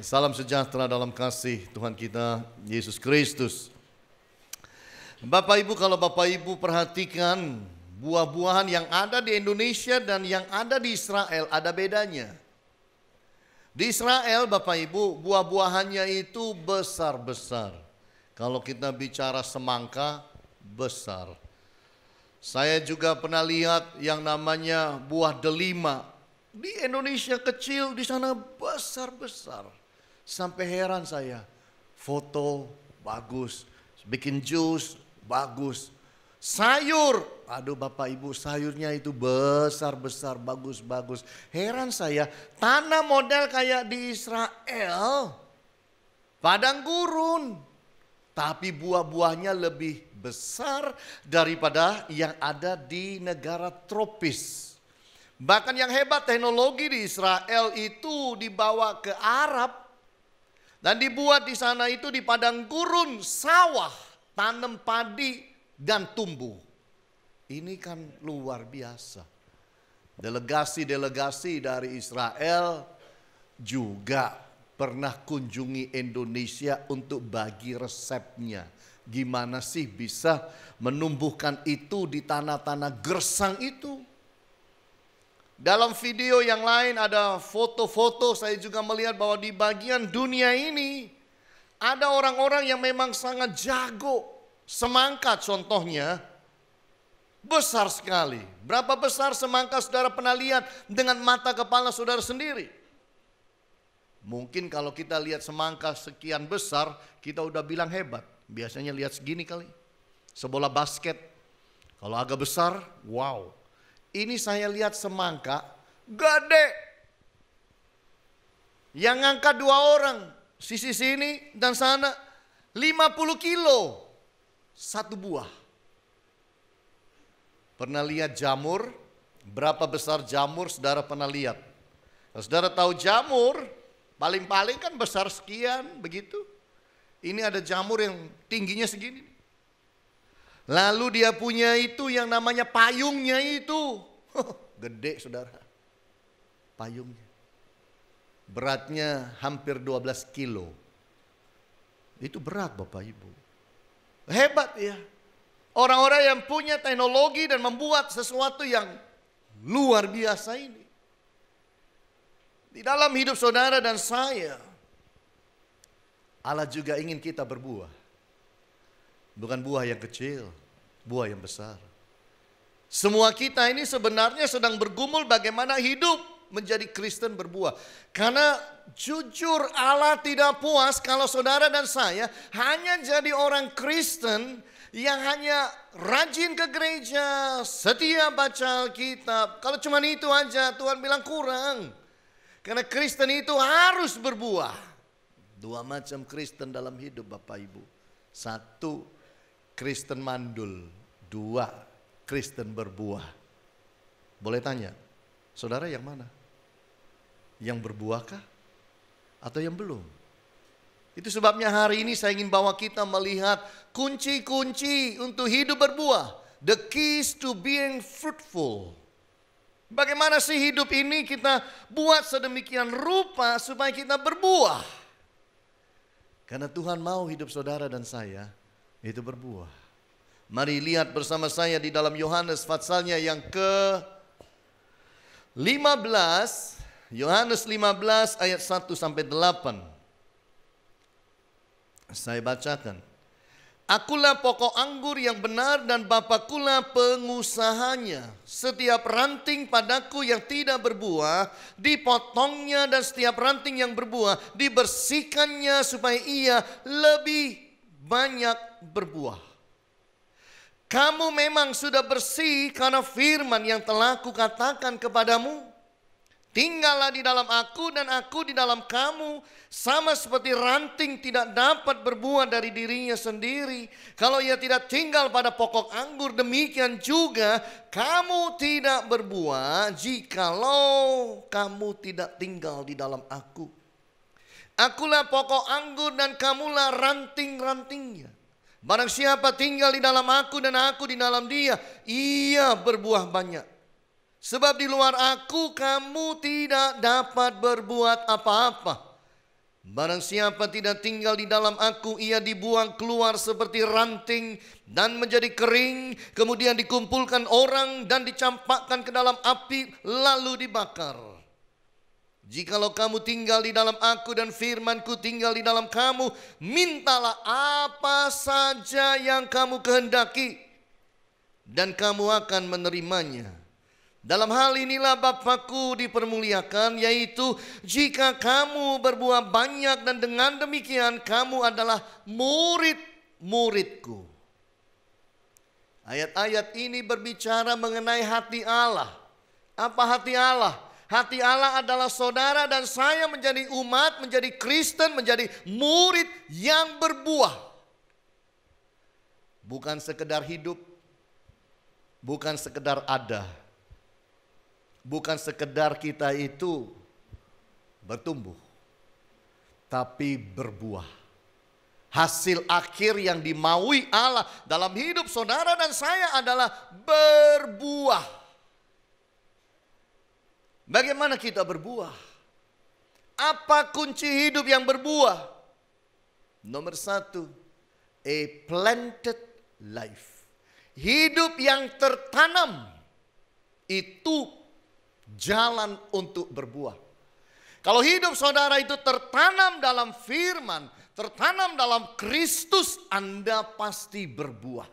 Salam sejahtera dalam kasih Tuhan kita Yesus Kristus. Bapak Ibu, kalau Bapak Ibu perhatikan buah-buahan yang ada di Indonesia dan yang ada di Israel ada bedanya. Di Israel Bapak Ibu buah-buahannya itu besar-besar. Kalau kita bicara semangka besar. Saya juga pernah lihat yang namanya buah delima. Di Indonesia kecil, di sana besar-besar. Sampai heran saya, foto bagus, bikin jus bagus. Sayur, aduh Bapak Ibu sayurnya itu besar-besar, bagus-bagus. Heran saya, tanah model kayak di Israel, padang gurun. Tapi buah-buahnya lebih besar daripada yang ada di negara tropis. Bahkan yang hebat teknologi di Israel itu dibawa ke Arab. Dan dibuat di sana itu di padang gurun, sawah, tanam padi dan tumbuh. Ini kan luar biasa. Delegasi-delegasi dari Israel juga pernah kunjungi Indonesia untuk bagi resepnya. Gimana sih bisa menumbuhkan itu di tanah-tanah gersang itu? Dalam video yang lain ada foto-foto, saya juga melihat bahwa di bagian dunia ini ada orang-orang yang memang sangat jago. Semangka contohnya besar sekali. Berapa besar semangka saudara pernah lihat dengan mata kepala saudara sendiri? Mungkin kalau kita lihat semangka sekian besar kita udah bilang hebat. Biasanya lihat segini kali. Sebola basket. Kalau agak besar, wow. Ini saya lihat semangka gede. Yang ngangkat 2 orang. Sisi sini dan sana 50 kilo. 1 buah. Pernah lihat jamur? Berapa besar jamur saudara pernah lihat? Kalau saudara tahu jamur, paling-paling kan besar sekian begitu. Ini ada jamur yang tingginya segini. Lalu dia punya itu yang namanya payungnya itu. Gede saudara. Payungnya. Beratnya hampir 12 kilo. Itu berat Bapak Ibu. Hebat ya. Orang-orang yang punya teknologi dan membuat sesuatu yang luar biasa ini. Di dalam hidup saudara dan saya, Allah juga ingin kita berbuah. Bukan buah yang kecil, buah yang besar. Semua kita ini sebenarnya sedang bergumul bagaimana hidup menjadi Kristen berbuah. Karena jujur Allah tidak puas kalau saudara dan saya hanya jadi orang Kristen yang hanya rajin ke gereja, setia baca Alkitab. Kalau cuma itu aja Tuhan bilang kurang. Karena Kristen itu harus berbuah. 2 macam Kristen dalam hidup Bapak Ibu. 1, Kristen mandul. 2, Kristen berbuah. Boleh tanya, saudara yang mana? Yang berbuahkah? Atau yang belum? Itu sebabnya hari ini saya ingin bawa kita melihat kunci-kunci untuk hidup berbuah. The keys to being fruitful. Bagaimana sih hidup ini kita buat sedemikian rupa supaya kita berbuah? Karena Tuhan mau hidup saudara dan saya itu berbuah. Mari lihat bersama saya di dalam Yohanes pasalnya yang ke-15. Yohanes 15 ayat 1 sampai 8. Saya bacakan. Akulah pokok anggur yang benar dan Bapakulah pengusahanya. Setiap ranting padaku yang tidak berbuah dipotongnya, dan setiap ranting yang berbuah dibersihkannya supaya ia lebih banyak berbuah. Kamu memang sudah bersih karena firman yang telah kukatakan kepadamu. Tinggallah di dalam aku dan aku di dalam kamu. Sama seperti ranting tidak dapat berbuah dari dirinya sendiri kalau ia tidak tinggal pada pokok anggur, demikian juga kamu tidak berbuah jikalau kamu tidak tinggal di dalam aku. Akulah pokok anggur dan kamulah ranting-rantingnya. Barang siapa tinggal di dalam aku dan aku di dalam dia, ia berbuah banyak. Sebab di luar aku kamu tidak dapat berbuat apa-apa. Barang siapa tidak tinggal di dalam aku, ia dibuang keluar seperti ranting dan menjadi kering, kemudian dikumpulkan orang dan dicampakkan ke dalam api, lalu dibakar. Jikalau kamu tinggal di dalam aku dan firmanku tinggal di dalam kamu, mintalah apa saja yang kamu kehendaki, dan kamu akan menerimanya. Dalam hal inilah Bapakku dipermuliakan, yaitu jika kamu berbuah banyak, dan dengan demikian kamu adalah murid-muridku. Ayat-ayat ini berbicara mengenai hati Allah. Apa hati Allah? Hati Allah adalah saudara dan saya menjadi umat, menjadi Kristen, menjadi murid yang berbuah. Bukan sekedar hidup, bukan sekedar ada. Bukan sekedar kita itu bertumbuh, tapi berbuah. Hasil akhir yang dimaui Allah dalam hidup saudara dan saya adalah berbuah. Bagaimana kita berbuah? Apa kunci hidup yang berbuah? Nomor satu, a planted life. Hidup yang tertanam itu jalan untuk berbuah. Kalau hidup saudara itu tertanam dalam firman, tertanam dalam Kristus, Anda pasti berbuah.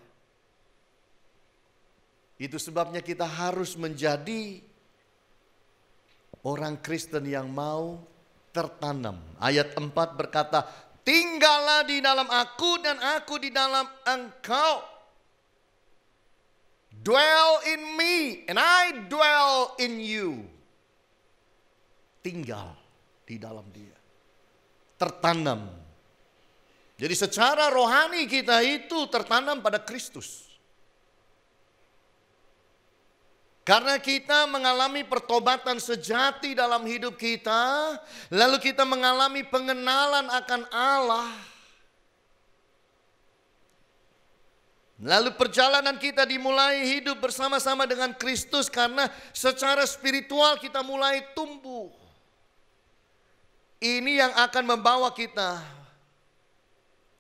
Itu sebabnya kita harus menjadi orang Kristen yang mau tertanam. Ayat 4 berkata, tinggallah di dalam aku dan aku di dalam engkau. Dwell in me and I dwell in you. Tinggal di dalam dia. Tertanam. Jadi secara rohani kita itu tertanam pada Kristus. Karena kita mengalami pertobatan sejati dalam hidup kita. Lalu kita mengalami pengenalan akan Allah. Lalu perjalanan kita dimulai hidup bersama-sama dengan Kristus karena secara spiritual kita mulai tumbuh. Ini yang akan membawa kita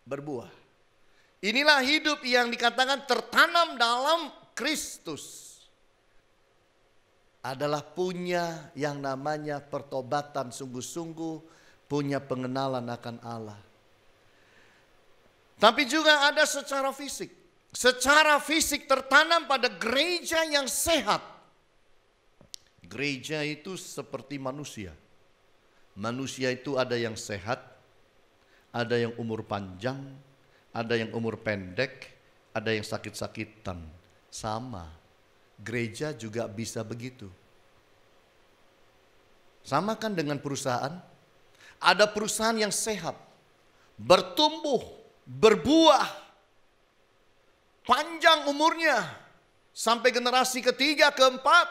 berbuah. Inilah hidup yang dikatakan tertanam dalam Kristus. Adalah punya yang namanya pertobatan sungguh-sungguh, punya pengenalan akan Allah. Tapi juga ada secara fisik. Secara fisik tertanam pada gereja yang sehat. Gereja itu seperti manusia. Manusia itu ada yang sehat, ada yang umur panjang, ada yang umur pendek, ada yang sakit-sakitan. Sama, gereja juga bisa begitu. Sama kan dengan perusahaan. Ada perusahaan yang sehat, bertumbuh, berbuah, panjang umurnya sampai generasi ketiga, keempat.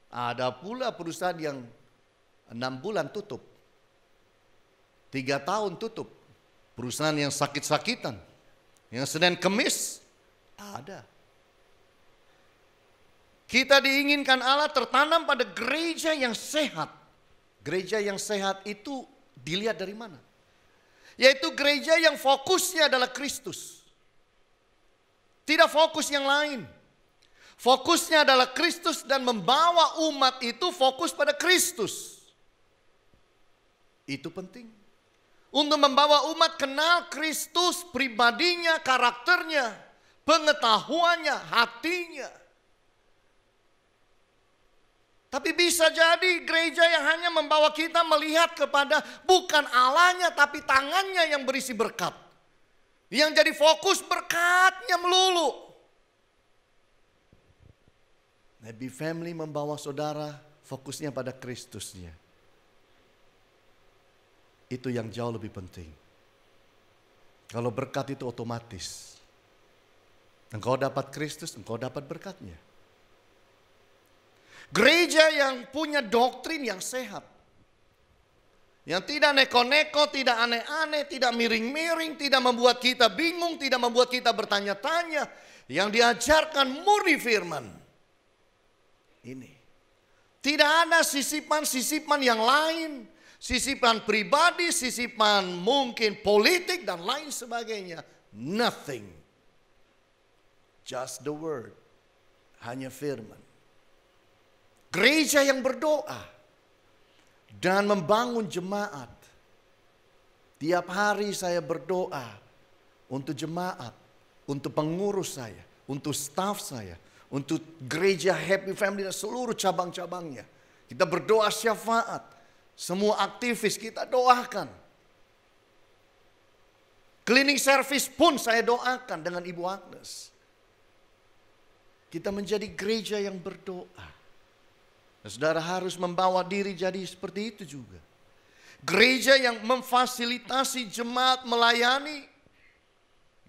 Ada pula perusahaan yang 6 bulan tutup, 3 tahun tutup. Perusahaan yang sakit-sakitan, yang Senin Kemis ada. Kita diinginkan Allah tertanam pada gereja yang sehat. Gereja yang sehat itu dilihat dari mana? Yaitu gereja yang fokusnya adalah Kristus. Tidak fokus yang lain. Fokusnya adalah Kristus dan membawa umat itu fokus pada Kristus. Itu penting. Untuk membawa umat kenal Kristus, pribadinya, karakternya, pengetahuannya, hatinya. Tapi bisa jadi gereja yang hanya membawa kita melihat kepada bukan Allahnya tapi tangannya yang berisi berkat. Yang jadi fokus berkatnya melulu. Happy Family membawa saudara fokusnya pada Kristusnya. Itu yang jauh lebih penting. Kalau berkat itu otomatis. Engkau dapat Kristus, engkau dapat berkatnya. Gereja yang punya doktrin yang sehat. Yang tidak neko-neko, tidak aneh-aneh, tidak miring-miring, tidak membuat kita bingung, tidak membuat kita bertanya-tanya. Yang diajarkan murni firman. Ini. Tidak ada sisipan-sisipan yang lain. Sisipan pribadi, sisipan mungkin politik dan lain sebagainya. Nothing. Just the word. Hanya firman. Gereja yang berdoa dan membangun jemaat. Tiap hari saya berdoa untuk jemaat, untuk pengurus saya, untuk staf saya, untuk gereja Happy Family dan seluruh cabang-cabangnya. Kita berdoa syafaat. Semua aktivis kita doakan. Cleaning service pun saya doakan dengan Ibu Agnes. Kita menjadi gereja yang berdoa. Dan saudara harus membawa diri jadi seperti itu juga. Gereja yang memfasilitasi jemaat melayani.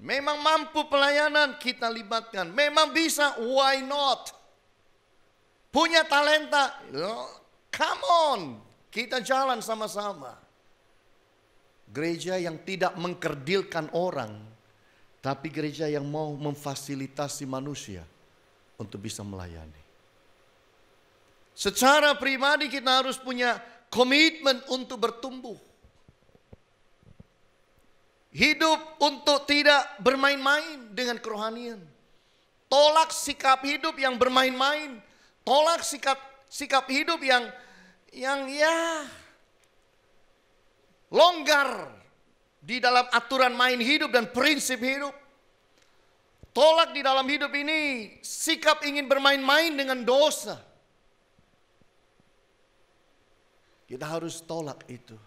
Memang mampu pelayanan kita libatkan. Memang bisa, why not? Punya talenta, come on. Kita jalan sama-sama. Gereja yang tidak mengkerdilkan orang, tapi gereja yang mau memfasilitasi manusia untuk bisa melayani. Secara pribadi kita harus punya komitmen untuk bertumbuh. Hidup untuk tidak bermain-main dengan kerohanian. Tolak sikap hidup yang bermain-main. Tolak sikap hidup yang longgar di dalam aturan main hidup dan prinsip hidup. Tolak di dalam hidup ini sikap ingin bermain-main dengan dosa. Kita harus tolak itu.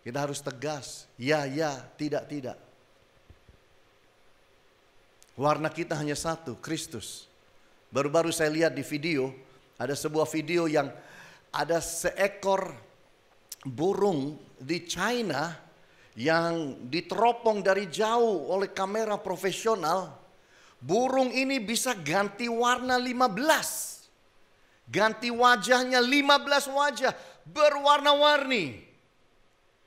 Kita harus tegas. Ya, tidak. Warna kita hanya satu, Kristus. Baru-baru saya lihat di video, ada sebuah video yang ada seekor burung di China yang diteropong dari jauh oleh kamera profesional. Burung ini bisa ganti warna 15. Ganti wajahnya 15 wajah berwarna-warni.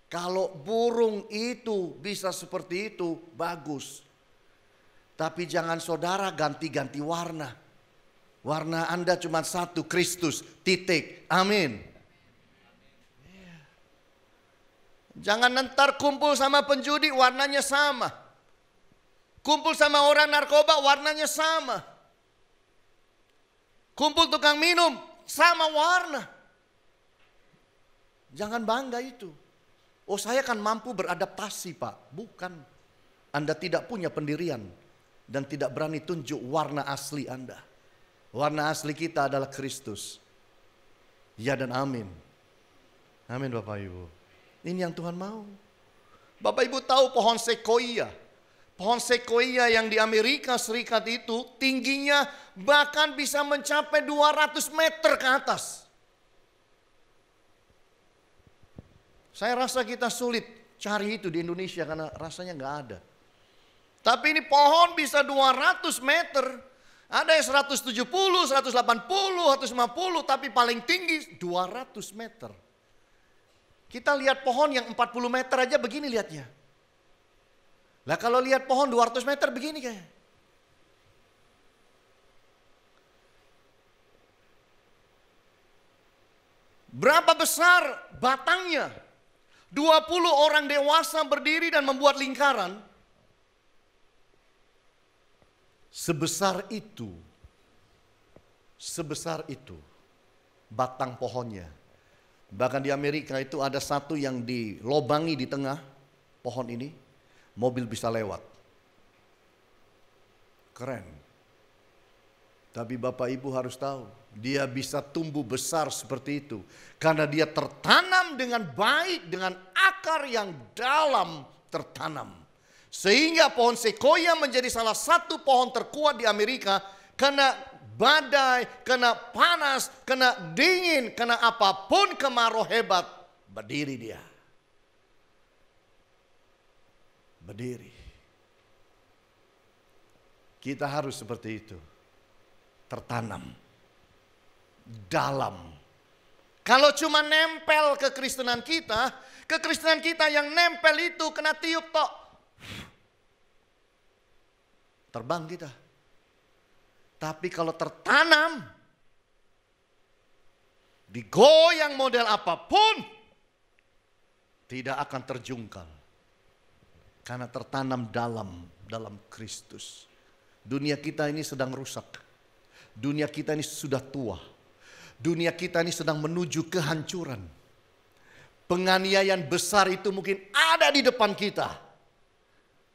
Kalau burung itu bisa seperti itu, bagus. Tapi jangan saudara ganti-ganti warna. Warna Anda cuma satu, Kristus, titik. Amin. Jangan ntar kumpul sama penjudi warnanya sama. Kumpul sama orang narkoba warnanya sama. Kumpul tukang minum sama warna. Jangan bangga itu. Oh, saya kan mampu beradaptasi, Pak. Bukan. Anda tidak punya pendirian dan tidak berani tunjuk warna asli Anda. Warna asli kita adalah Kristus. Ya dan amin. Amin Bapak Ibu. Ini yang Tuhan mau. Bapak Ibu tahu pohon sequoia. Pohon sequoia yang di Amerika Serikat itu tingginya bahkan bisa mencapai 200 meter ke atas. Saya rasa kita sulit cari itu di Indonesia karena rasanya nggak ada. Tapi ini pohon bisa 200 meter. Ada yang 170, 180, 150, tapi paling tinggi 200 meter. Kita lihat pohon yang 40 meter aja begini lihatnya. Lah kalau lihat pohon 200 meter begini kayak. Berapa besar batangnya? 20 orang dewasa berdiri dan membuat lingkaran. Sebesar itu batang pohonnya. Bahkan di Amerika itu ada satu yang dilobangi di tengah pohon ini, mobil bisa lewat. Keren. Tapi Bapak Ibu harus tahu, dia bisa tumbuh besar seperti itu karena dia tertanam dengan baik, dengan akar yang dalam tertanam. Sehingga pohon sequoia menjadi salah satu pohon terkuat di Amerika karena badai, kena panas, kena dingin, kena apapun kemarau hebat, berdiri dia. Berdiri. Kita harus seperti itu. Tertanam. Dalam. Kalau cuma nempel kekristenan kita yang nempel itu kena tiup tok. Terbang kita. Tapi kalau tertanam, digoyang model apapun, tidak akan terjungkal. Karena tertanam dalam Kristus. Dunia kita ini sedang rusak. Dunia kita ini sudah tua. Dunia kita ini sedang menuju kehancuran. Penganiayaan besar itu mungkin ada di depan kita.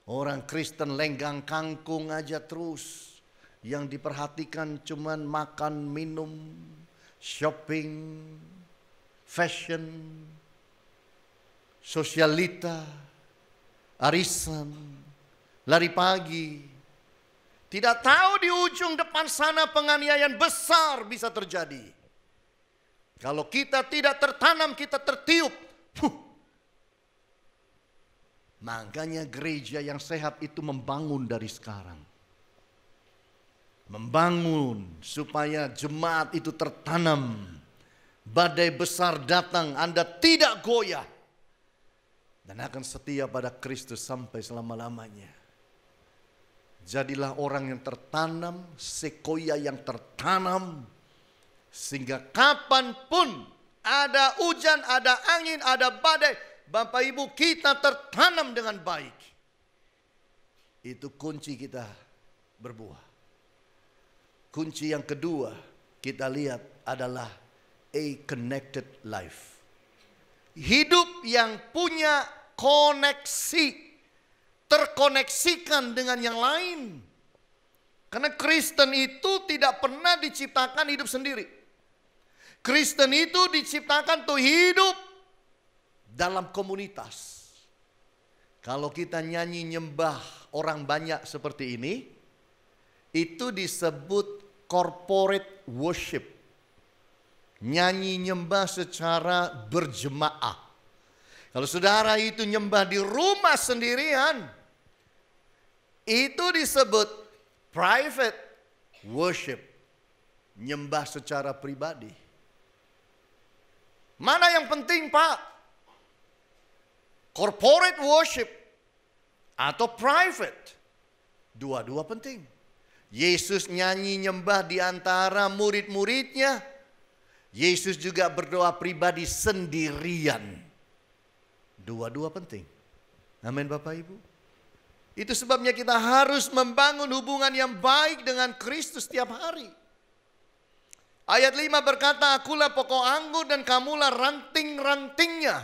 Orang Kristen lenggang kangkung aja terus. Yang diperhatikan cuman makan, minum, shopping, fashion, sosialita, arisan, lari pagi. Tidak tahu di ujung depan sana penganiayaan besar bisa terjadi. Kalau kita tidak tertanam, kita tertiup. Makanya gereja yang sehat itu membangun dari sekarang. Membangun supaya jemaat itu tertanam. Badai besar datang, Anda tidak goyah. Dan akan setia pada Kristus sampai selama-lamanya. Jadilah orang yang tertanam, sekoia yang tertanam. Sehingga kapanpun ada hujan, ada angin, ada badai, Bapak Ibu kita tertanam dengan baik. Itu kunci kita berbuah. Kunci yang kedua kita lihat adalah a connected life. Hidup yang punya koneksi, terkoneksikan dengan yang lain. Karena Kristen itu tidak pernah diciptakan hidup sendiri. Kristen itu diciptakan untuk hidup dalam komunitas. Kalau kita nyanyi nyembah orang banyak seperti ini, itu disebut corporate worship. Nyanyi nyembah secara berjemaah. Kalau saudara itu nyembah di rumah sendirian, itu disebut private worship. Nyembah secara pribadi. Mana yang penting, Pak? Corporate worship atau private? Dua-dua penting. Yesus nyanyi nyembah di antara murid-muridnya. Yesus juga berdoa pribadi sendirian. Dua-dua penting. Amin Bapak Ibu. Itu sebabnya kita harus membangun hubungan yang baik dengan Kristus setiap hari. Ayat 5 berkata, akulah pokok anggur dan kamulah ranting-rantingnya.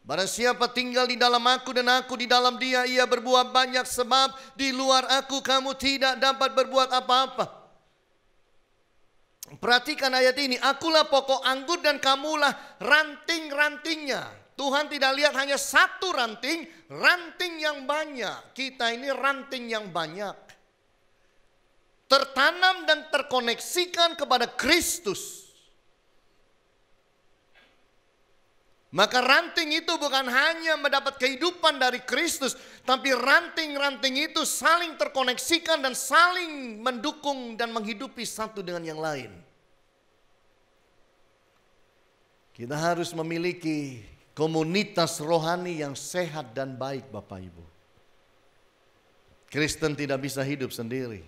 Barang siapa tinggal di dalam aku dan aku di dalam dia, ia berbuah banyak sebab di luar aku kamu tidak dapat berbuat apa-apa. Perhatikan ayat ini, akulah pokok anggur dan kamulah ranting-rantingnya. Tuhan tidak lihat hanya satu ranting, ranting yang banyak. Kita ini ranting yang banyak. Tertanam dan terkoneksikan kepada Kristus. Maka ranting itu bukan hanya mendapat kehidupan dari Kristus, tapi ranting-ranting itu saling terkoneksikan dan saling mendukung dan menghidupi satu dengan yang lain. Kita harus memiliki komunitas rohani yang sehat dan baik, Bapak Ibu. Kristen tidak bisa hidup sendiri.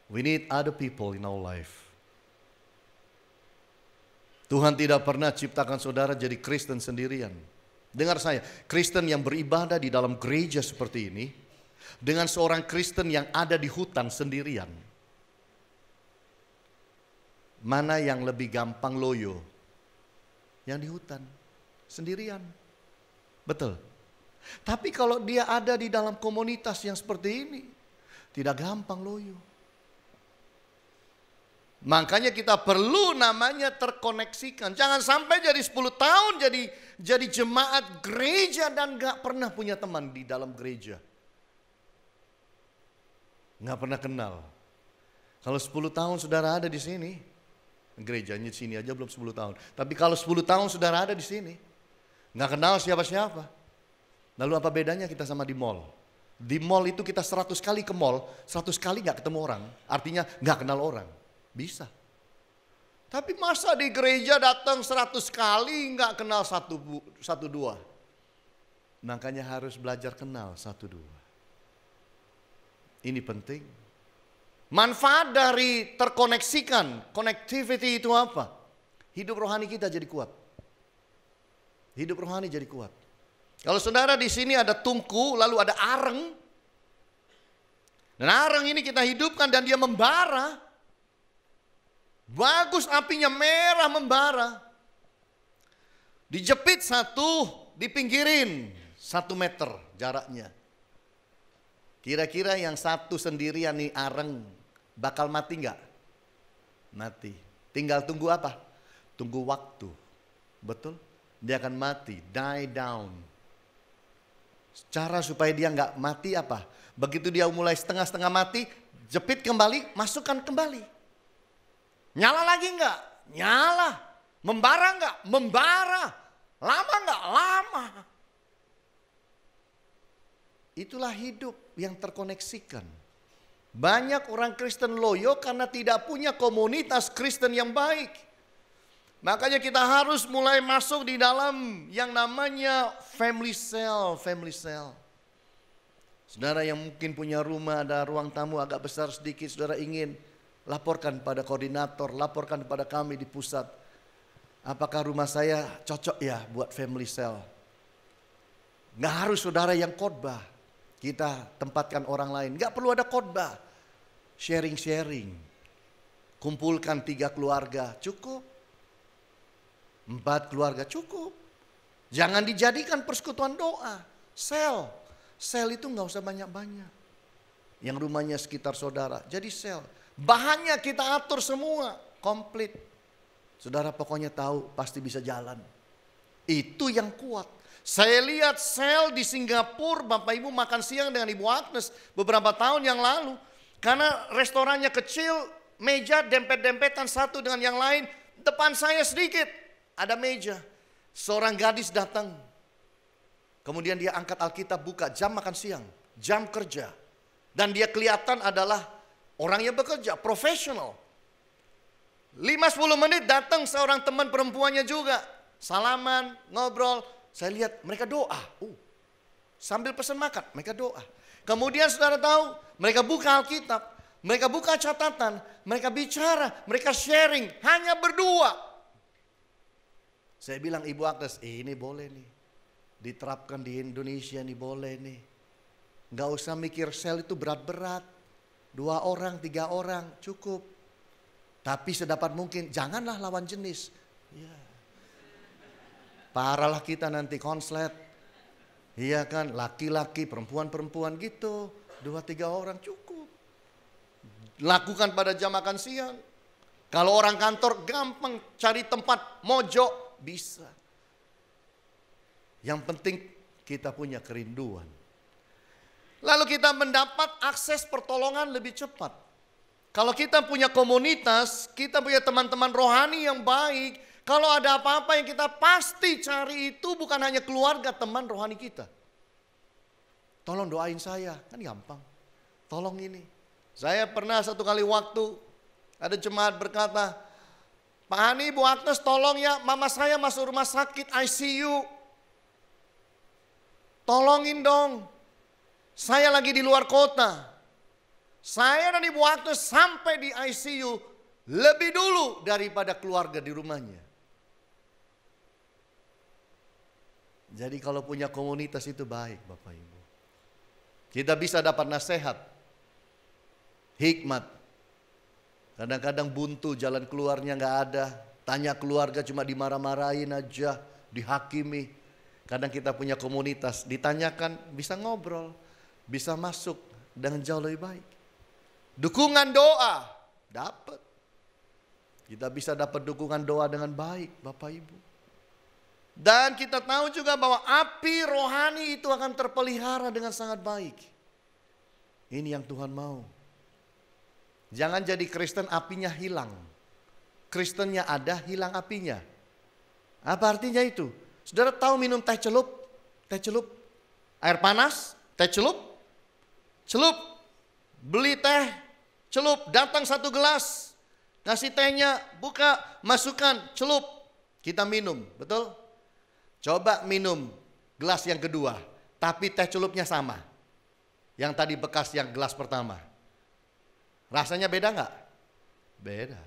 We need other people in our life. Tuhan tidak pernah ciptakan saudara jadi Kristen sendirian. Dengar saya, Kristen yang beribadah di dalam gereja seperti ini, dengan seorang Kristen yang ada di hutan sendirian. Mana yang lebih gampang loyo? Yang di hutan, sendirian. Betul. Tapi kalau dia ada di dalam komunitas yang seperti ini, tidak gampang loyo. Makanya kita perlu namanya terkoneksikan. Jangan sampai jadi 10 tahun jadi jemaat gereja dan gak pernah punya teman di dalam gereja. Gak pernah kenal. Kalau 10 tahun saudara ada di sini, gerejanya di sini aja belum 10 tahun. Tapi kalau 10 tahun saudara ada di sini, gak kenal siapa-siapa. Lalu apa bedanya kita sama di mall? Di mall itu kita 100 kali ke mall, 100 kali gak ketemu orang. Artinya gak kenal orang. Bisa. Tapi masa di gereja datang 100 kali nggak kenal satu dua. Makanya harus belajar kenal satu dua. Ini penting. Manfaat dari terkoneksikan, connectivity itu apa? Hidup rohani kita jadi kuat. Hidup rohani jadi kuat. Kalau saudara di sini ada tungku, lalu ada areng. Dan areng ini kita hidupkan dan dia membara. Bagus, apinya merah membara. Dijepit satu, dipinggirin 1 meter jaraknya. Kira-kira yang satu sendirian nih areng bakal mati enggak? Mati. Tinggal tunggu apa? Tunggu waktu. Betul? Dia akan mati, die down. Cara supaya dia enggak mati apa? Begitu dia mulai setengah-setengah mati, jepit kembali, masukkan kembali. Nyala lagi enggak? Nyala. Membara enggak? Membara. Lama enggak? Lama. Itulah hidup yang terkoneksikan. Banyak orang Kristen loyo karena tidak punya komunitas Kristen yang baik. Makanya kita harus mulai masuk di dalam yang namanya family cell, family cell. Saudara yang mungkin punya rumah, ada ruang tamu agak besar sedikit, saudara ingin laporkan pada koordinator, laporkan kepada kami di pusat. Apakah rumah saya cocok ya buat family cell? Nggak harus saudara yang khotbah. Kita tempatkan orang lain. Nggak perlu ada khotbah. Sharing-sharing. Kumpulkan 3 keluarga, cukup. 4 keluarga, cukup. Jangan dijadikan persekutuan doa. Sel. Sel itu nggak usah banyak-banyak. Yang rumahnya sekitar saudara. Jadi sel. Bahannya kita atur semua. Komplit. Saudara pokoknya tahu pasti bisa jalan. Itu yang kuat. Saya lihat sel di Singapura, Bapak Ibu makan siang dengan Ibu Agnes beberapa tahun yang lalu. Karena restorannya kecil, meja dempet-dempetan satu dengan yang lain. Depan saya sedikit, ada meja. Seorang gadis datang. Kemudian dia angkat Alkitab, buka jam makan siang, jam kerja. Dan dia kelihatan adalah orang yang bekerja, profesional. 5-10 menit datang seorang teman perempuannya juga. Salaman, ngobrol. Saya lihat mereka doa. Sambil pesan makan, mereka doa. Kemudian saudara tahu, mereka buka Alkitab. Mereka buka catatan. Mereka bicara, mereka sharing. Hanya berdua. Saya bilang Ibu Agnes, ini boleh nih. Diterapkan di Indonesia nih, boleh nih. Gak usah mikir sel itu berat-berat. 2 orang, 3 orang, cukup. Tapi sedapat mungkin, janganlah lawan jenis. Ya. Parahlah kita nanti konslet. Iya kan, laki-laki, perempuan-perempuan gitu. 2-3 orang cukup. Lakukan pada jam makan siang. Kalau orang kantor gampang cari tempat mojok, bisa. Yang penting kita punya kerinduan. Lalu kita mendapat akses pertolongan lebih cepat. Kalau kita punya komunitas, kita punya teman-teman rohani yang baik. Kalau ada apa-apa yang kita pasti cari itu bukan hanya keluarga, teman rohani kita. Tolong doain saya, kan gampang. Tolong ini. Saya pernah satu kali waktu, ada jemaat berkata, Pak Hani, Bu Agnes tolong ya, mama saya masuk rumah sakit ICU. Tolongin dong. Saya lagi di luar kota. Saya dan Ibu Agnes sampai di ICU lebih dulu daripada keluarga di rumahnya. Jadi kalau punya komunitas itu baik Bapak Ibu. Kita bisa dapat nasihat, hikmat. Kadang-kadang buntu jalan keluarnya nggak ada. Tanya keluarga cuma dimarah-marahin aja, dihakimi. Kadang kita punya komunitas, ditanyakan bisa ngobrol, bisa masuk dengan jauh lebih baik. Dukungan doa, dapat. Kita bisa dapat dukungan doa dengan baik Bapak Ibu. Dan kita tahu juga bahwa api rohani itu akan terpelihara dengan sangat baik. Ini yang Tuhan mau. Jangan jadi Kristen apinya hilang. Kristennya ada, hilang apinya. Apa artinya itu? Saudara tahu minum teh celup? Teh celup. Air panas, teh celup. Celup. Beli teh celup, datang 1 gelas. Kasih tehnya, buka, masukkan, celup. Kita minum, betul? Coba minum gelas yang kedua, tapi teh celupnya sama. Yang tadi bekas yang gelas pertama. Rasanya beda nggak? Beda.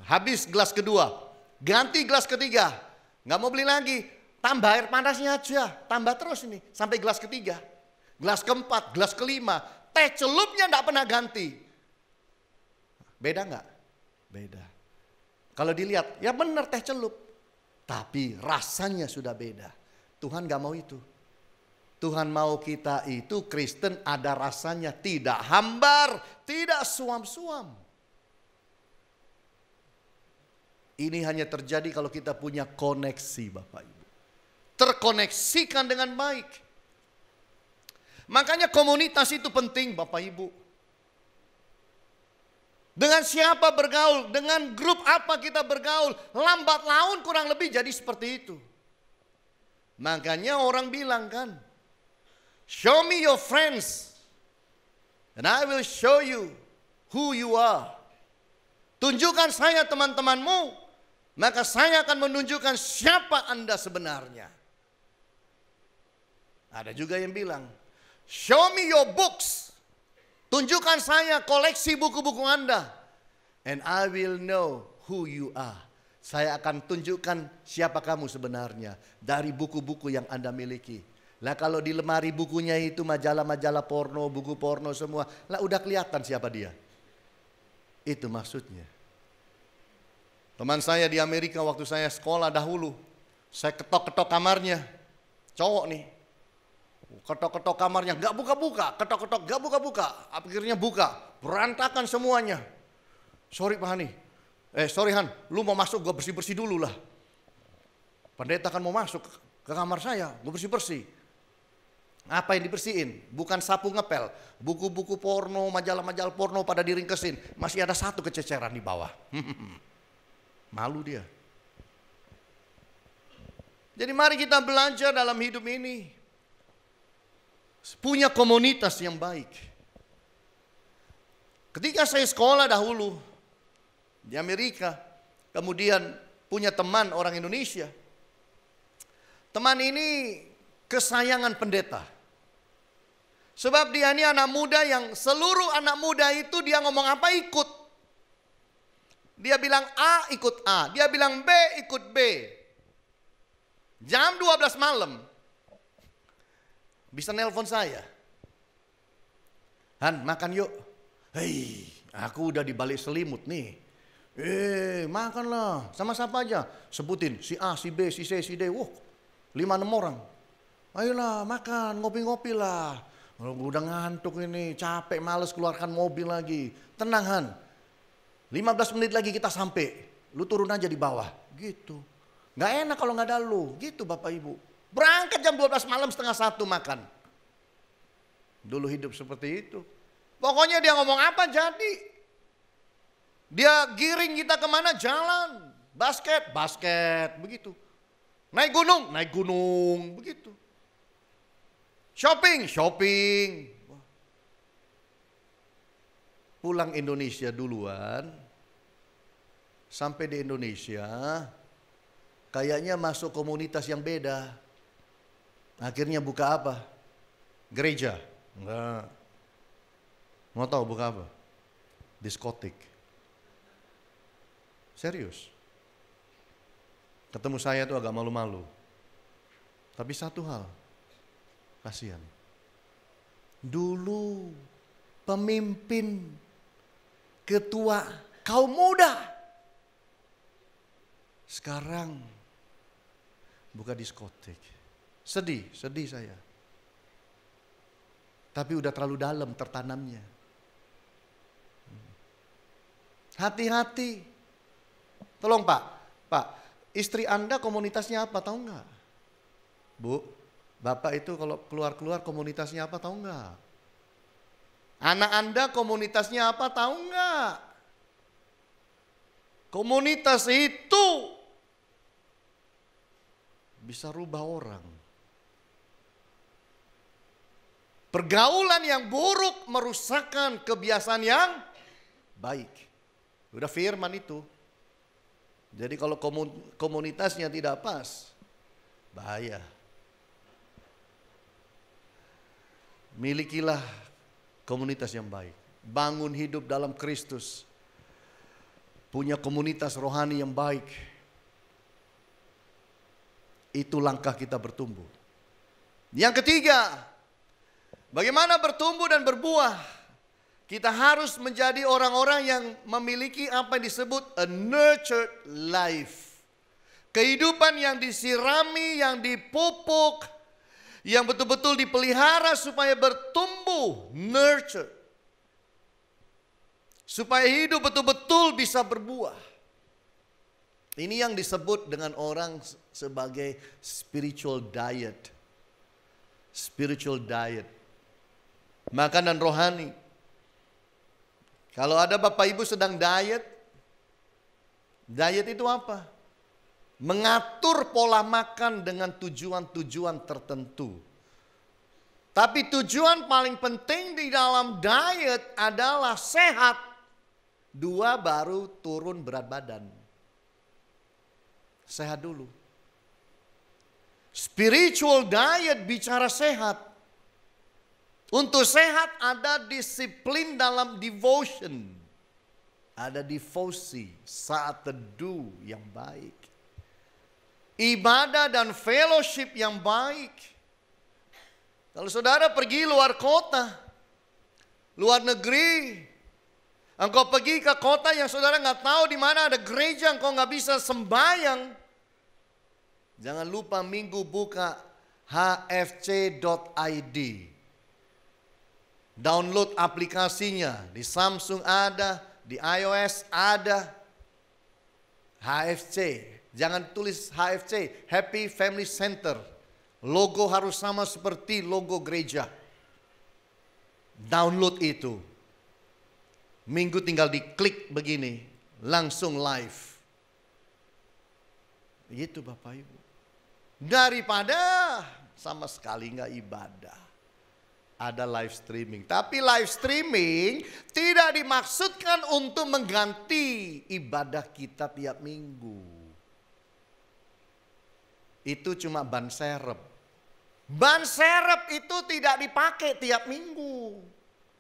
Habis gelas kedua, ganti gelas ketiga. Nggak mau beli lagi. Tambah air panasnya aja, tambah terus ini sampai gelas ketiga, gelas keempat, gelas kelima. Teh celupnya enggak pernah ganti. Beda enggak? Beda. Kalau dilihat, ya benar teh celup. Tapi rasanya sudah beda. Tuhan enggak mau itu. Tuhan mau kita itu Kristen ada rasanya, tidak hambar, tidak suam-suam. Ini hanya terjadi kalau kita punya koneksi Bapak Ibu. Terkoneksikan dengan baik. Makanya komunitas itu penting Bapak Ibu. Dengan siapa bergaul, dengan grup apa kita bergaul, lambat laun kurang lebih jadi seperti itu. Makanya orang bilang kan, show me your friends and I will show you who you are. Tunjukkan saya teman-temanmu, maka saya akan menunjukkan siapa Anda sebenarnya. Ada juga yang bilang, show me your books. Tunjukkan saya koleksi buku-buku Anda. And I will know who you are. Saya akan tunjukkan siapa kamu sebenarnya dari buku-buku yang Anda miliki. Lah kalau di lemari bukunya itu majalah-majalah porno, buku porno semua. Lah udah kelihatan siapa dia. Itu maksudnya. Teman saya di Amerika waktu saya sekolah dahulu. Saya ketok-ketok kamarnya. Cowok nih. Ketok-ketok kamarnya gak buka-buka. Ketok-ketok gak buka-buka. Akhirnya buka. Berantakan semuanya. Sorry Pak Hani. Sorry Han. Lu mau masuk gue bersih-bersih dulu lah. Pendeta kan mau masuk ke kamar saya. Gue bersih-bersih. Apa yang dibersihin? Bukan sapu ngepel. Buku-buku porno, majalah-majalah porno pada diringkesin. Masih ada satu kececeran di bawah. Malu dia. Jadi mari kita belajar dalam hidup ini. Punya komunitas yang baik. Ketika saya sekolah dahulu di Amerika. Kemudian punya teman orang Indonesia. Teman ini kesayangan pendeta. Sebab dia ini anak muda yang seluruh anak muda itu dia ngomong apa ikut. Dia bilang A ikut A. Dia bilang B ikut B. Jam 12 malam. Bisa nelpon saya. Han makan yuk. Hei aku udah di balik selimut nih. Makanlah. Sama siapa aja. Sebutin si A, si B, si C, si D. 5-6 orang. Ayolah makan, ngopi-ngopi lah. Udah ngantuk ini, capek, males keluarkan mobil lagi. Tenang Han. 15 menit lagi kita sampai. Lu turun aja di bawah. Gitu. Gak enak kalau gak ada lu. Gitu Bapak Ibu. Berangkat jam 12 malam 12:30 makan. Dulu hidup seperti itu. Pokoknya dia ngomong apa jadi. Dia giring kita kemana jalan. Basket, basket. Begitu. Naik gunung. Begitu. Shopping. Pulang Indonesia duluan. Sampai di Indonesia. Kayaknya masuk komunitas yang beda. Akhirnya buka apa? Gereja. Enggak. Mau tahu buka apa? Diskotik. Serius. Ketemu saya tuh agak malu-malu. Tapi satu hal. Kasihan. Dulu pemimpin ketua kaum muda. Sekarang buka diskotik. Sedih saya. Tapi udah terlalu dalam tertanamnya. Hati-hati. Tolong Pak, istri Anda komunitasnya apa tahu nggak? Bu, Bapak itu kalau keluar-keluar komunitasnya apa tahu nggak? Anak Anda komunitasnya apa tahu nggak? Komunitas itu bisa rubah orang. Pergaulan yang buruk merusakkan kebiasaan yang baik. Udah firman itu. Jadi kalau komunitasnya tidak pas, bahaya. Milikilah komunitas yang baik. Bangun hidup dalam Kristus. Punya komunitas rohani yang baik. Itu langkah kita bertumbuh. Yang ketiga, bagaimana bertumbuh dan berbuah? Kita harus menjadi orang-orang yang memiliki apa yang disebut a nurtured life. Kehidupan yang disirami, yang dipupuk, yang betul-betul dipelihara supaya bertumbuh, nurture. Supaya hidup betul-betul bisa berbuah. Ini yang disebut dengan orang sebagai spiritual diet. Spiritual diet. Makanan rohani. Kalau ada Bapak Ibu sedang diet, diet itu apa? Mengatur pola makan dengan tujuan-tujuan tertentu. Tapi tujuan paling penting di dalam diet adalah sehat. 2, baru turun berat badan. Sehat dulu. Spiritual diet bicara sehat. Untuk sehat ada disiplin dalam devotion. Ada devosi, saat teduh yang baik. Ibadah dan fellowship yang baik. Kalau saudara pergi luar kota, luar negeri, engkau pergi ke kota yang saudara nggak tahu di mana ada gereja, engkau nggak bisa sembahyang. Jangan lupa minggu buka hfc.id. Download aplikasinya. Di Samsung ada, di iOS ada. HFC. Jangan tulis HFC, Happy Family Center. Logo harus sama seperti logo gereja. Download itu. Minggu tinggal diklik begini, langsung live. Begitu Bapak Ibu. Daripada sama sekali nggak ibadah. Ada live streaming. Tapi live streaming tidak dimaksudkan untuk mengganti ibadah kita tiap minggu. Itu cuma ban serep. Ban serep itu tidak dipakai tiap minggu.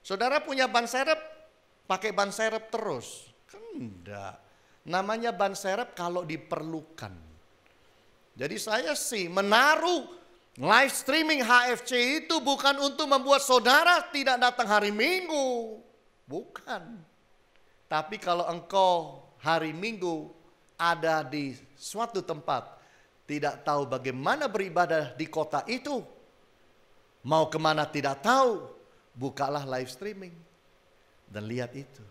Saudara punya ban serep, pakai ban serep terus? Kan enggak. Namanya ban serep kalau diperlukan. Jadi saya sih menaruh live streaming HFC itu bukan untuk membuat saudara tidak datang hari Minggu. Bukan. Tapi kalau engkau hari Minggu ada di suatu tempat, tidak tahu bagaimana beribadah di kota itu, mau kemana tidak tahu, bukalah live streaming dan lihat itu.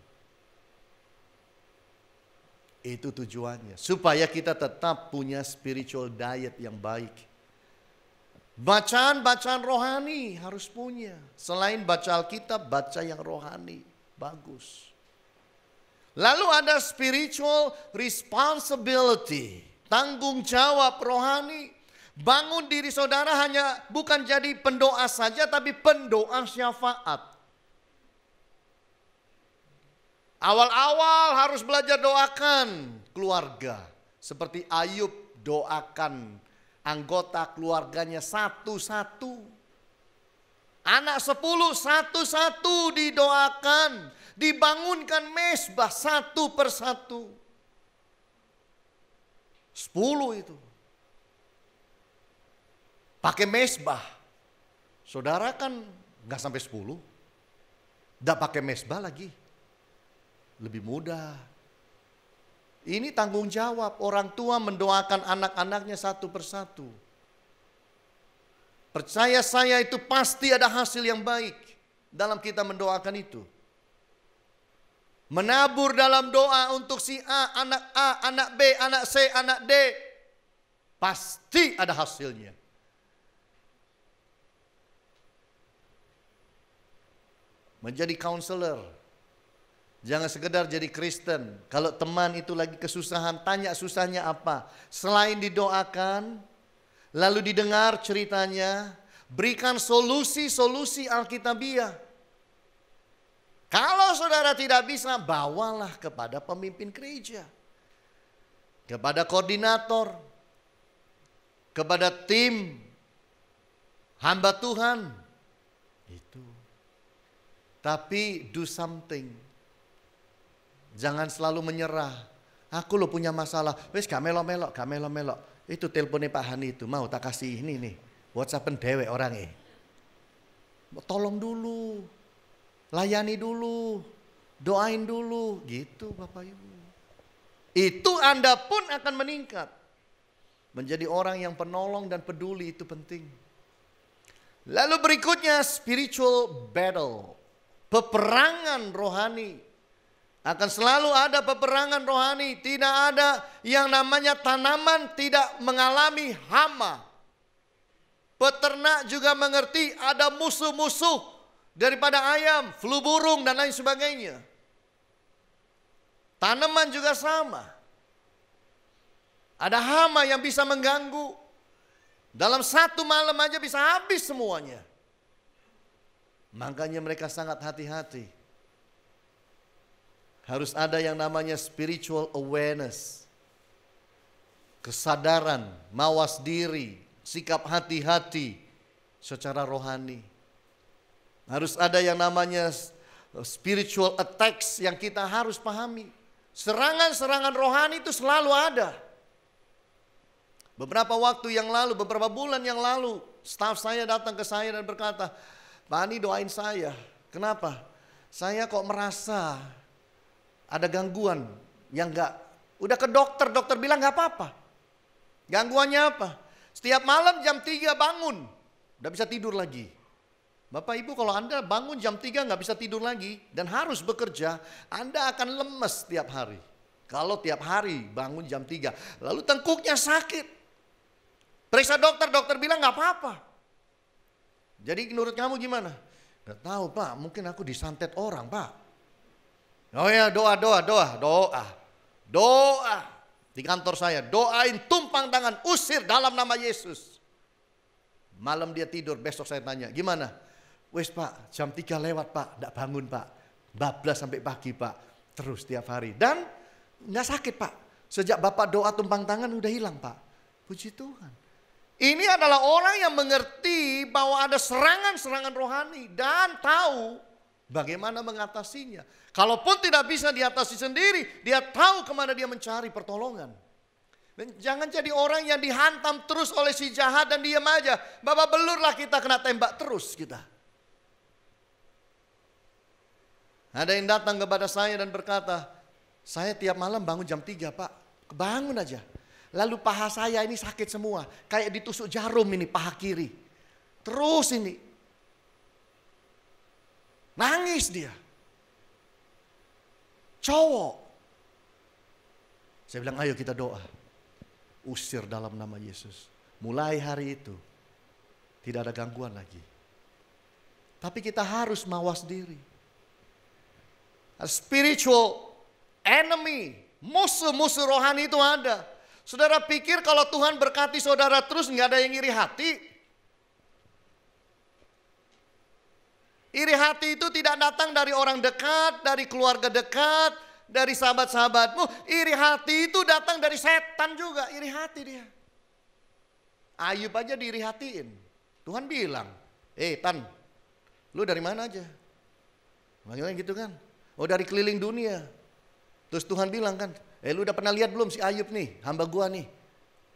Itu tujuannya, supaya kita tetap punya spiritual diet yang baik. Bacaan-bacaan rohani harus punya. Selain baca Alkitab, baca yang rohani. Bagus. Lalu ada spiritual responsibility. Tanggung jawab rohani. Bangun diri saudara hanya bukan jadi pendoa saja, tapi pendoa syafaat. Awal-awal harus belajar doakan keluarga. Seperti Ayub doakan anggota keluarganya satu-satu. Anak 10 satu-satu didoakan. Dibangunkan mezbah satu persatu. 10 itu. Pakai mezbah. Saudara kan gak sampai 10. Gak pakai mezbah lagi. Lebih mudah. Ini tanggung jawab orang tua mendoakan anak-anaknya satu persatu. Percaya saya itu pasti ada hasil yang baik dalam kita mendoakan itu. Menabur dalam doa untuk si A, anak B, anak C, anak D. Pasti ada hasilnya. Menjadi counselor. Jangan sekedar jadi Kristen. Kalau teman itu lagi kesusahan, tanya susahnya apa. Selain didoakan, lalu didengar ceritanya, berikan solusi-solusi Alkitabiah. Kalau saudara tidak bisa, bawalah kepada pemimpin gereja. Kepada koordinator. Kepada tim hamba Tuhan. Itu. Tapi do something. Jangan selalu menyerah. Aku lo punya masalah. Wes gak melok-melok, gak melok-melok. Itu teleponnya Pak Hani itu, mau tak kasih ini nih, WhatsApp-an dewek orangnya. Tolong dulu, layani dulu, doain dulu, gitu Bapak Ibu. Itu Anda pun akan meningkat. Menjadi orang yang penolong dan peduli itu penting. Lalu berikutnya spiritual battle. Peperangan rohani. Akan selalu ada peperangan rohani. Tidak ada yang namanya tanaman tidak mengalami hama. Peternak juga mengerti ada musuh-musuh daripada ayam, flu burung dan lain sebagainya. Tanaman juga sama. Ada hama yang bisa mengganggu. Dalam satu malam aja bisa habis semuanya. Makanya mereka sangat hati-hati. Harus ada yang namanya spiritual awareness. Kesadaran, mawas diri, sikap hati-hati secara rohani. Harus ada yang namanya spiritual attacks yang kita harus pahami. Serangan-serangan rohani itu selalu ada. Beberapa waktu yang lalu, beberapa bulan yang lalu, staf saya datang ke saya dan berkata, Pak Ani doain saya. Kenapa? Saya kok merasa ada gangguan yang udah ke dokter, dokter bilang gak apa-apa. Gangguannya apa? Setiap malam jam 3 bangun, udah bisa tidur lagi. Bapak Ibu kalau Anda bangun jam 3 gak bisa tidur lagi dan harus bekerja, Anda akan lemes tiap hari. Kalau tiap hari bangun jam 3, lalu tengkuknya sakit. Periksa dokter, dokter bilang gak apa-apa. Jadi menurut kamu gimana? Gak tahu Pak, mungkin aku disantet orang Pak. Oh ya doa. Di kantor saya doain tumpang tangan, usir dalam nama Yesus. Malam dia tidur, besok saya tanya gimana? Wes Pak jam 3 lewat Pak, gak bangun Pak. Bablas sampai pagi Pak, terus tiap hari. Dan gak sakit Pak, sejak Bapak doa tumpang tangan udah hilang Pak. Puji Tuhan. Ini adalah orang yang mengerti bahwa ada serangan-serangan rohani dan tahu bagaimana mengatasinya. Kalaupun tidak bisa diatasi sendiri, dia tahu kemana dia mencari pertolongan. Dan jangan jadi orang yang dihantam terus oleh si jahat dan diam aja. Babak belurlah kita kena tembak terus kita. Ada yang datang kepada saya dan berkata, saya tiap malam bangun jam 3 Pak, bangun aja. Lalu paha saya ini sakit semua, kayak ditusuk jarum ini paha kiri. Terus ini, nangis dia. Cowok. Saya bilang ayo kita doa. Usir dalam nama Yesus. Mulai hari itu tidak ada gangguan lagi. Tapi kita harus mawas diri. Spiritual enemy, musuh-musuh rohani itu ada. Saudara pikir kalau Tuhan berkati saudara terus nggak ada yang iri hati? Iri hati itu tidak datang dari orang dekat, dari keluarga dekat, dari sahabat-sahabatmu. Iri hati itu datang dari setan juga, iri hati dia. Ayub aja diiri hatiin. Tuhan bilang, Tan, lu dari mana aja? Bagaimana gitu kan? Oh dari keliling dunia. Terus Tuhan bilang kan, lu udah pernah lihat belum si Ayub nih, hamba gua nih.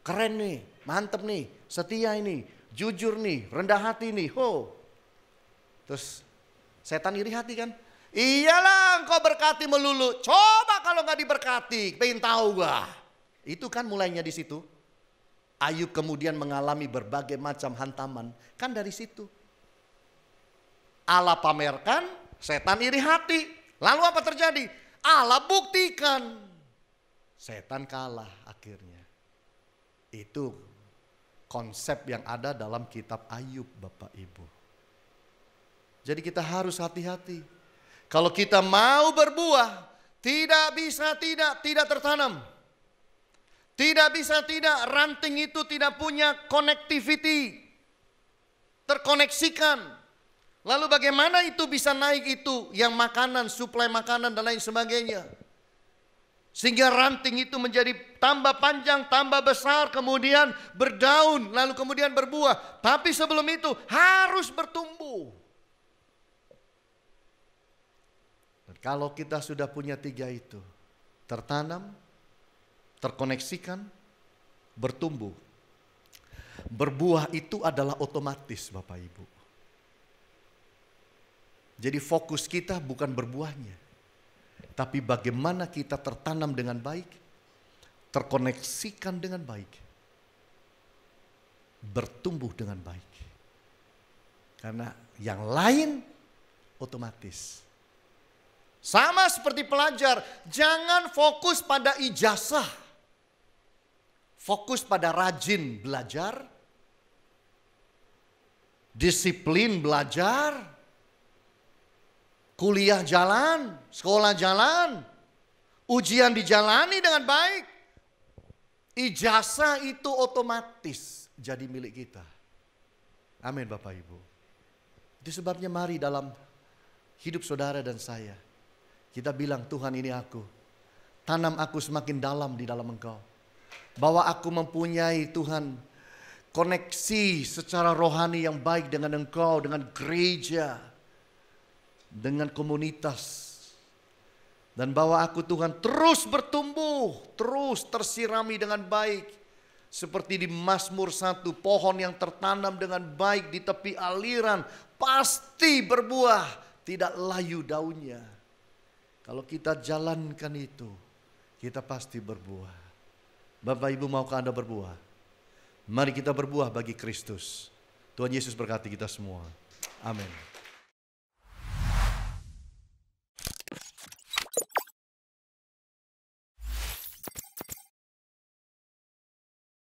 Keren nih, mantep nih, setia ini, jujur nih, rendah hati nih. Terus setan iri hati kan? Iyalah engkau berkati melulu. Coba kalau nggak diberkati, pengen tahu gua. Itu kan mulainya di situ. Ayub kemudian mengalami berbagai macam hantaman. Kan dari situ. Allah pamerkan, setan iri hati. Lalu apa terjadi? Allah buktikan. Setan kalah akhirnya. Itu konsep yang ada dalam kitab Ayub Bapak Ibu. Jadi kita harus hati-hati. Kalau kita mau berbuah, tidak bisa tidak tertanam. Tidak bisa tidak, ranting itu tidak punya connectivity. Terkoneksikan. Lalu bagaimana itu bisa naik itu? Yang makanan, suplai makanan dan lain sebagainya. Sehingga ranting itu menjadi tambah panjang, tambah besar, kemudian berdaun, lalu kemudian berbuah. Tapi sebelum itu harus bertumbuh. Kalau kita sudah punya 3 itu, tertanam, terkoneksikan, bertumbuh. Berbuah itu adalah otomatis Bapak Ibu. Jadi fokus kita bukan berbuahnya, tapi bagaimana kita tertanam dengan baik, terkoneksikan dengan baik, bertumbuh dengan baik. Karena yang lain otomatis. Sama seperti pelajar, jangan fokus pada ijazah. Fokus pada rajin belajar, disiplin belajar, kuliah jalan, sekolah jalan, ujian dijalani dengan baik. Ijazah itu otomatis jadi milik kita. Amin Bapak Ibu. Itu sebabnya mari dalam hidup saudara dan saya, kita bilang, Tuhan ini aku. Tanam aku semakin dalam di dalam Engkau. Bahwa aku mempunyai Tuhan koneksi secara rohani yang baik dengan Engkau, dengan gereja, dengan komunitas. Dan bahwa aku Tuhan terus bertumbuh, terus tersirami dengan baik. Seperti di Mazmur 1, pohon yang tertanam dengan baik di tepi aliran pasti berbuah, tidak layu daunnya. Kalau kita jalankan itu, kita pasti berbuah. Bapak Ibu, maukah Anda berbuah? Mari kita berbuah bagi Kristus. Tuhan Yesus berkati kita semua. Amin.